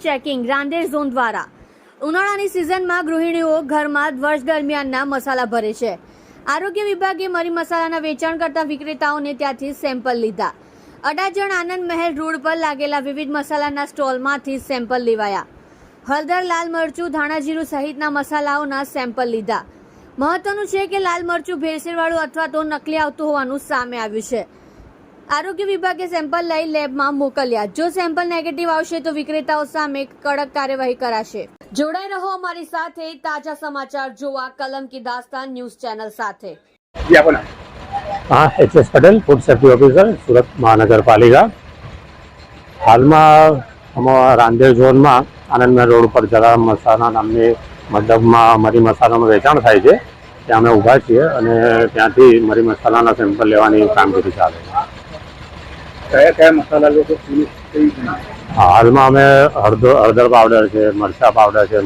Checking Rander zone દ્વારા ઉનાળાની સિઝનમાં ગૃહિણીઓ ઘરમાં વર્ષ દરમિયાનના મસાલા ભરે છે. આરોગ્ય વિભાગે મરી મસાલાના વેચાણ કરતા વિક્રેતાઓને ત્યાંથી સેમ્પલ લીધા. અડાજણ આનંદ મહેલ રોડ પર લાગેલા વિવિધ મસાલાના સ્ટોલમાંથી સેમ્પલ લેવાયા. હળદર, લાલ મરચું, ધાણા જીરું સહિતના મસાલાઓના સેમ્પલ લીધા. મહત્વનું છે કે લાલ મરચું ભેળસેળવાળું અથવા તો નકલી આવતું હોવાનું સામે આવ્યું છે. આરોગ્ય વિભાગે સેમ્પલ લઈ લેબમાં મોકલ્યા. જો સેમ્પલ નેગેટિવ આવશે તો વિક્રેતાઓ સામે કડક કાર્યવાહી કરાશે. જોડાઈ રહો અમારી સાથે. તાજા સમાચાર જોવા કલમ કી દાસ્તાન ન્યૂઝ ચેનલ સાથે. हाँ, H S. Patel, food safety officer, Surat महानगरपालिका. हालમાં અમારા રાંદેર ઝોનમાં આનંદમહેલ રોડ પર જરા મસાલા નામની મતલબમાં મરી મસાલાનું વેચાણ થાય છે. ત્યાં અમે ઊભા છીએ અને ત્યાંથી મરી મસાલાના સેમ્પલ લેવાની કામગીરી ચાલે છે. કયા મસાલા લોકો? હાલમાં અમે હળદર પાવડર છે, મરચાં પાવડર છે,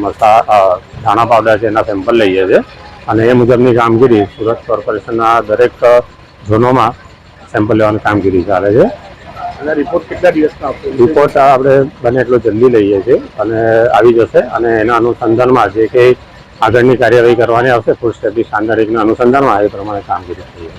ધાણા પાવડર છે, એના સેમ્પલ લઈએ છીએ અને એ મુજબની કામગીરી સુરત કોર્પોરેશનના દરેક ઝોનોમાં સેમ્પલ લેવાની કામગીરી ચાલે છે. રિપોર્ટ કેટલા દિવસમાં આપશે? રિપોર્ટ આપણે બને એટલો જલ્દી લઈએ છીએ અને આવી જશે અને એના અનુસંધાનમાં જે કંઈ આગળની કાર્યવાહી કરવાની આવશે ફૂડ સેફ્ટી સ્ટાન્ડર્ડ એકના અનુસંધાનમાં એ પ્રમાણે કામગીરી થઈએ.